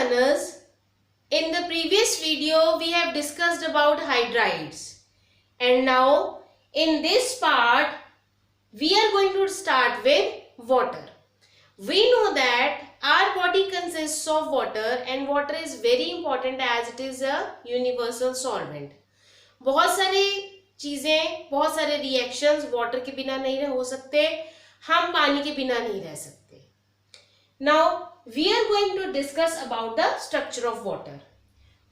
learners, in the previous video we have discussed about hydrides, and now in this part we are going to start with water. We know that our body consists of water and water is very important as it is a universal solvent. बहुत सारी चीजें, बहुत सारे reactions water के बिना नहीं हो सकते, हम पानी के बिना नहीं रह सकते. Now we are going to discuss about the structure of water.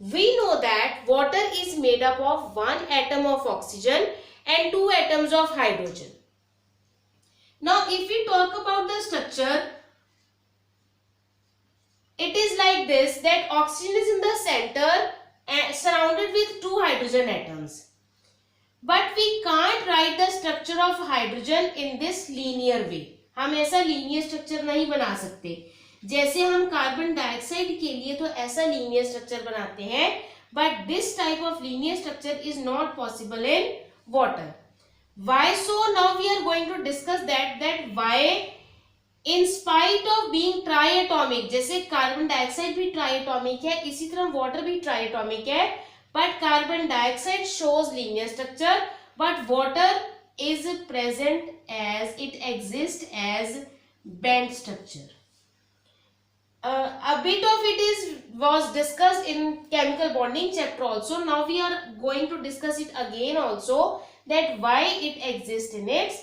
We know that water is made up of one atom of oxygen and two atoms of hydrogen. Now if we talk about the structure, it is like this, that oxygen is in the center and surrounded with two hydrogen atoms. But we can't write the structure of hydrogen in this linear way. हम ऐसा linear structure नहीं बना सकते. जैसे हम carbon dioxide के लिए तो ऐसा लीनियर स्ट्रक्चर बनाते हैं, but this type of linear structure is not possible in water. Why so? Now we are going to discuss that why in spite of being triatomic, जैसे कार्बन डाइऑक्साइड भी triatomic है, इसी तरह water भी triatomic है, but carbon dioxide shows linear structure, but water is present as it exists as band structure. A bit of it was discussed in chemical bonding chapter also. Now we are going to discuss it again also, that why it exists in its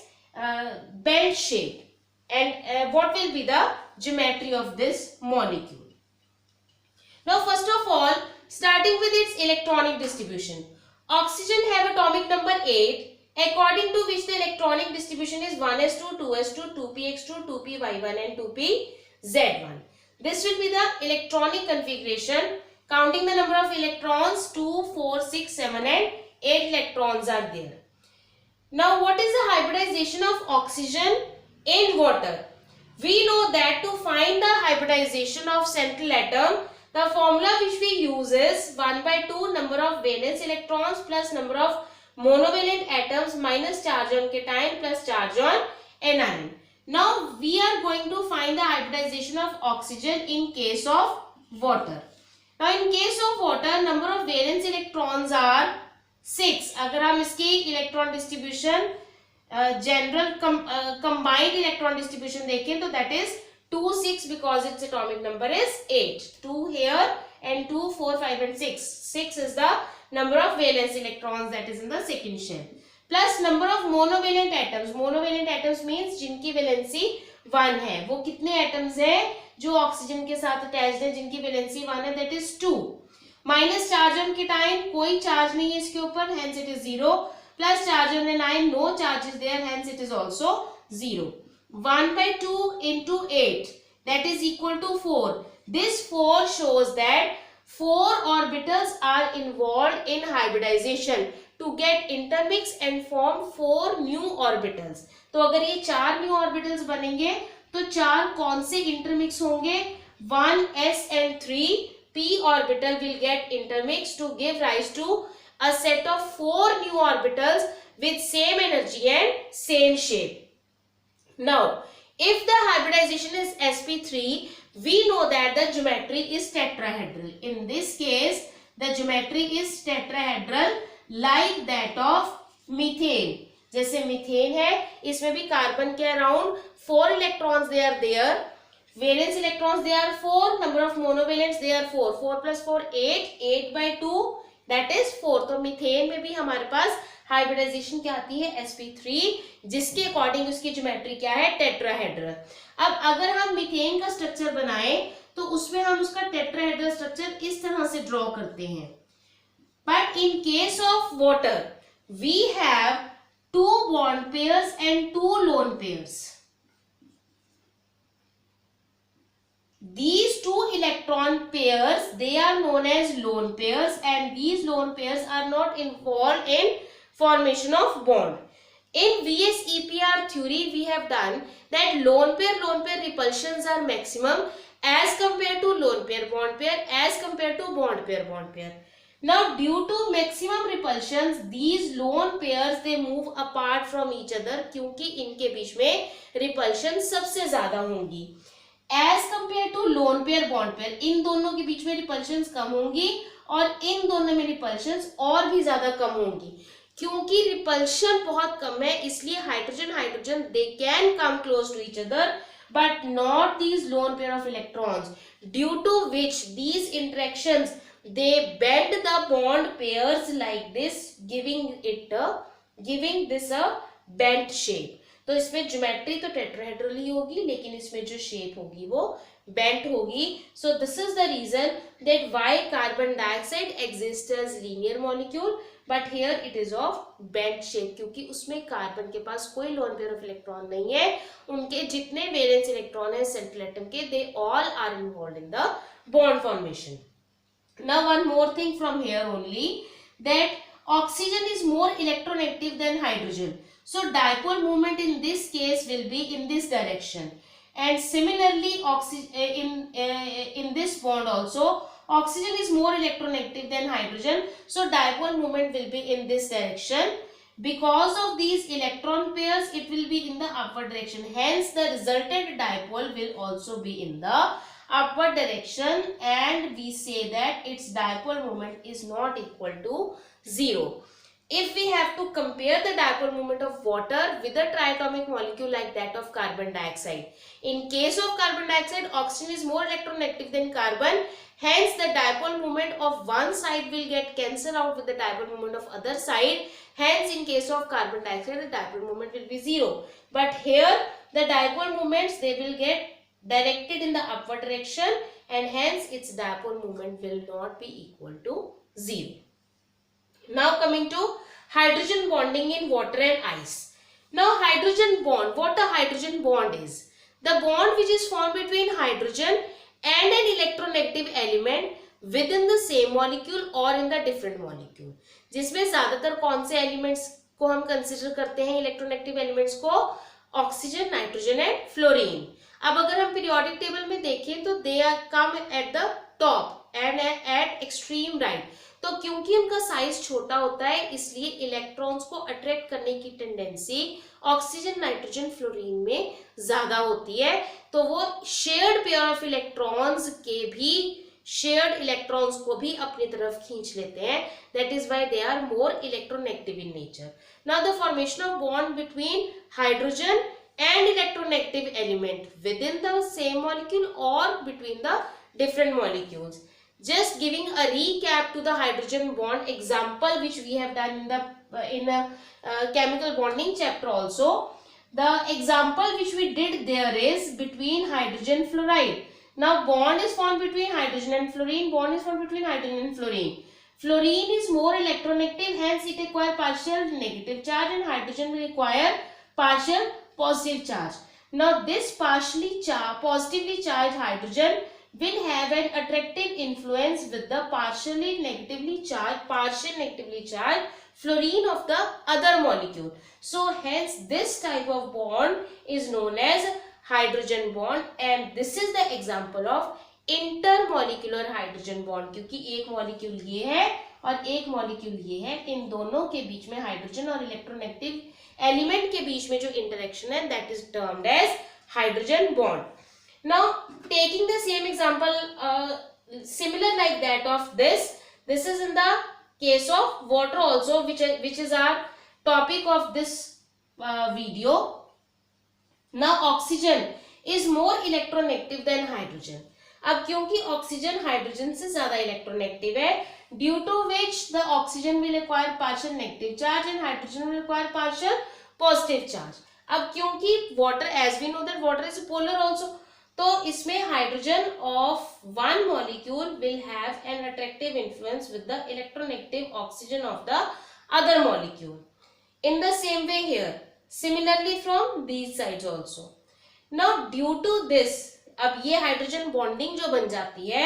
band shape and what will be the geometry of this molecule. Now first of all, starting with its electronic distribution. Oxygen have atomic number 8, according to which the electronic distribution is 1s2, 2s2, 2px2, 2py1 and 2pz1. This will be the electronic configuration. Counting the number of electrons, 2, 4, 6, 7 and 8 electrons are there. Now what is the hybridization of oxygen in water? We know that to find the hybridization of central atom, the formula which we use is 1 by 2 number of valence electrons plus number of monovalent atoms minus charge on cation plus charge on anion. Now we are going to find the hybridization of oxygen in case of water. Now in case of water, number of valence electrons are 6. अगर हम इसकी electron distribution general combined electron distribution देखें तो that is 2, 6 because its atomic number is 8. 2 here and 2, 4, 5 and 6. 6 is the number of valence electrons that is in the second shell. Plus number of monovalent atoms. Monovalent atoms means जिनकी valency 1 है. वो कितने atoms हैं जो oxygen के साथ attached है जिनकी वैलेंसी 1 है, that is 2. Minus charge on cation, कोई चार्ज नहीं है इसके ऊपर, hence it is 0. Plus charge on anion, no charge is there, hence it is also 0. 1 by 2 into 8, that is equal to 4. This 4 shows that 4 orbitals are involved in hybridization to get intermix and form 4 new orbitals. तो अगर ये 4 new orbitals बनेंगे तो 4 कौन से intermix होंगे? 1s and 3 p orbital will get intermixed to give rise to a set of 4 new orbitals with same energy and same shape. Now, if the hybridization is sp3, we know that the geometry is tetrahedral. In this case, the geometry is tetrahedral like that of methane. जैसे methane है, इसमें भी carbon के around 4 electrons they are there. Valence electrons they are 4. Number of monovalents they are 4. 4 plus 4 8. 8 by 2 that is 4. तो methane में भी हमारे पास hybridisation क्या आती है? sp3, जिसके अकॉर्डिंग उसकी ज्योमेट्री क्या है? टेट्राहेड्रल. अब अगर हम मीथेन का स्ट्रक्चर बनाएं तो उसमें हम उसका टेट्राहेड्रल स्ट्रक्चर इस तरह से ड्रॉ करते हैं. But in case of water we have 2 bond pairs and 2 lone pairs. These 2 electron pairs, they are known as lone pairs, and these lone pairs are not involved in formation of bond. In VSEPR theory, we have done that lone pair repulsions are maximum as compared to lone pair bond pair as compared to bond pair. Now due to maximum repulsions, these lone pairs they move apart from each other क्योंकि इनके बीच में repulsion सबसे ज्यादा होंगी. As compared to lone pair bond pair, इन दोनों के बीच में रिपल्शंस कम होंगी और इन दोनों में रिपल्शंस और भी ज्यादा कम होंगी। क्योंकि रिपल्शन बहुत कम है इसलिए hydrogen hydrogen they can come close to each other but not these lone pair of electrons, due to which these interactions they bend the bond pairs like this, giving this a bent shape. तो इसमें geometry तो tetrahedral ही होगी लेकिन इसमें जो shape होगी वो bent होगी. So this is the reason that why carbon dioxide exist as linear molecule but here it is of bent shape, क्योंकि उसमें कार्बन के पास कोई लोन पेयर ऑफ इलेक्ट्रॉन नहीं है. उनके जितने वैलेंस इलेक्ट्रॉन है सेंट्रल एटम के they all are involve in the bond formation. Now one more thing from here only, that oxygen is more electronegative than hydrogen. So dipole moment in this case will be in this direction. And similarly, in this bond also, oxygen is more electronegative than hydrogen. So dipole moment will be in this direction. Because of these electron pairs, it will be in the upward direction. Hence, the resultant dipole will also be in the upward direction, and we say that its dipole moment is not equal to 0. If we have to compare the dipole moment of water with a triatomic molecule like that of carbon dioxide, in case of carbon dioxide, oxygen is more electronegative than carbon. Hence, the dipole moment of one side will get cancelled out with the dipole moment of other side. Hence, in case of carbon dioxide, the dipole moment will be 0. But here, the dipole moments, they will get directed in the upward direction, and hence its dipole moment will not be equal to 0. Now coming to hydrogen bonding in water and ice. Now hydrogen bond, what a hydrogen bond is? The bond which is formed between hydrogen and an electronegative element within the same molecule or in the different molecule. जिसमें ज्यादातर कौन से elements को हम consider करते हैं electronegative elements को? Oxygen, nitrogen and fluorine. अब अगर हम पीरियोडिक टेबल में देखें तो they are come at the top and at extreme right. तो क्योंकि उनका साइज छोटा होता है इसलिए इलेक्ट्रॉन्स को अट्रैक्ट करने की टेंडेंसी ऑक्सीजन, नाइट्रोजन, फ्लोरीन में ज्यादा होती है. तो वो शेयर्ड पेयर ऑफ इलेक्ट्रॉन्स के भी शेयर्ड इलेक्ट्रॉन्स को भी अपनी तरफ खींच लेते हैं. That is why they are more electronegative in nature. Now the formation of bond between hydrogen and electronegative element within the same molecule or between the different molecules. Just giving a recap to the hydrogen bond example which we have done in the chemical bonding chapter also. The example which we did there is between hydrogen fluoride. Now bond is formed between hydrogen and fluorine. Bond is formed between hydrogen and fluorine. Fluorine is more electronegative, hence it acquires partial negative charge, and hydrogen will require partial positive charge. Now this positively charged hydrogen will have an attractive influence with the partially negatively charged fluorine of the other molecule. So hence this type of bond is known as hydrogen bond, and this is the example of intermolecular hydrogen bond. क्योंकि एक molecule ये है और एक molecule ये है, इन दोनों के बीच में हाइड्रोजन और इलेक्ट्रोनेगेटिव एलिमेंट के बीच में जो इंटरेक्शन है that is termed as hydrogen bond. Now taking the same example similar like that of this is in the case of water also which is our topic of this video. Now oxygen is more electronegative than hydrogen. अब क्योंकि oxygen hydrogen से ज्यादा electronegative है, due to which the oxygen will acquire partial negative charge and hydrogen will acquire partial positive charge. अब क्योंकि water, as we know that water is polar also, तो इसमें hydrogen of one molecule will have an attractive influence with the electronegative oxygen of the other molecule. In the same way here, similarly from these sides also. Now due to this, अब ये hydrogen bonding जो बन जाती है,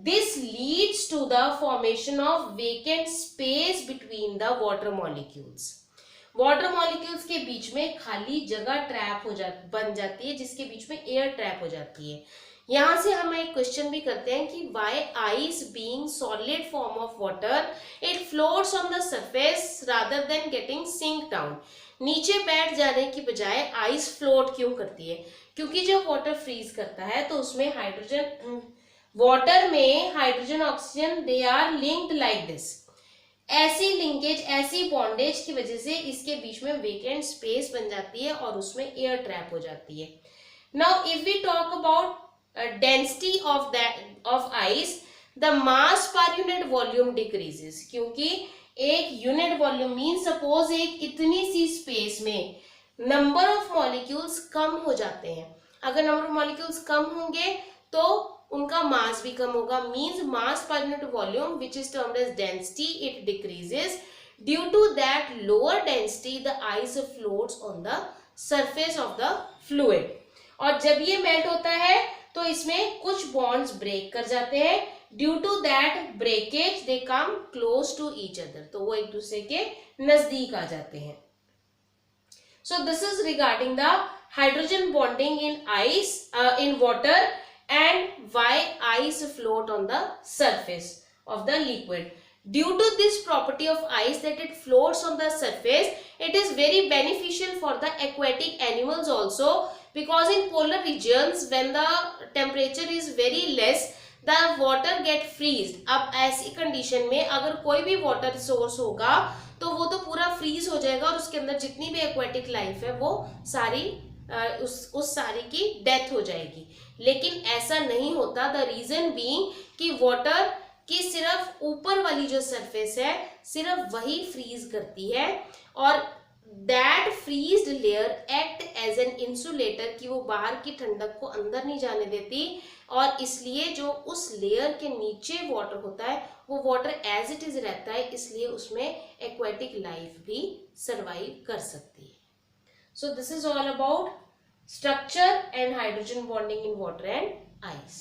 this leads to the formation of vacant space between the water molecules. Water molecules के बीच में खाली जगह बन जाती है जिसके बीच में एयर ट्रैप हो जाती है. यहाँ से हम एक क्वेश्चन भी करते हैं कि why ice being solid form of water it floats on the surface rather than getting sink down. नीचे बैठ जाने की बजाय आइस फ्लोट क्यों करती है? क्योंकि जब वाटर फ्रीज करता है तो उसमें हाइड्रोजन, वाटर में hydrogen oxygen they are linked like this. ऐसी लिंकेज, ऐसी बॉन्डेज की वजह से इसके बीच में वेकेंट स्पेस बन जाती है और उसमें एयर ट्रैप हो जाती है। Now if we talk about density of ice, the mass per unit volume decreases, क्योंकि एक यूनिट वॉल्यूम मीन सपोज एक इतनी सी स्पेस में नंबर ऑफ मॉलिक्यूल्स कम हो जाते हैं। अगर नंबर ऑफ मॉलिक्यूल्स कम होंगे तो उनका मास भी कम होगा, means mass per unit volume which is termed as density it decreases. Due to that lower density the ice floats on the surface of the fluid. और जब ये मेल्ट होता है तो इसमें कुछ बॉन्ड्स ब्रेक कर जाते हैं। Due to that breakage they come close to each other, तो वो एक दूसरे के नजदीक आ जाते हैं। So this is regarding the hydrogen bonding in ice in water and why ice float on the surface of the liquid. Due to this property of ice that it floats on the surface, it is very beneficial for the aquatic animals also, because in polar regions when the temperature is very less the water get freezed. अब ऐसी condition में अगर कोई भी water source होगा तो वो तो पूरा फ्रीज हो जाएगा और उसके अंदर जितनी भी एक्वाटिक लाइफ है वो सारी उस सारी की डेथ हो जाएगी। लेकिन ऐसा नहीं होता, द रीजन बीइंग कि वाटर की सिर्फ ऊपर वाली जो सरफेस है सिर्फ वही फ्रीज करती है और that freezed layer act as an insulator, कि वो बाहर की ठंडक को अंदर नहीं जाने देती और इसलिए जो उस लेयर के नीचे वाटर होता है वो वाटर एज इट इज रहता है, इसलिए उसमें एक्वेटिक लाइफ भी सरवाइव कर सकती है। So this is all about structure and hydrogen bonding in water and ice.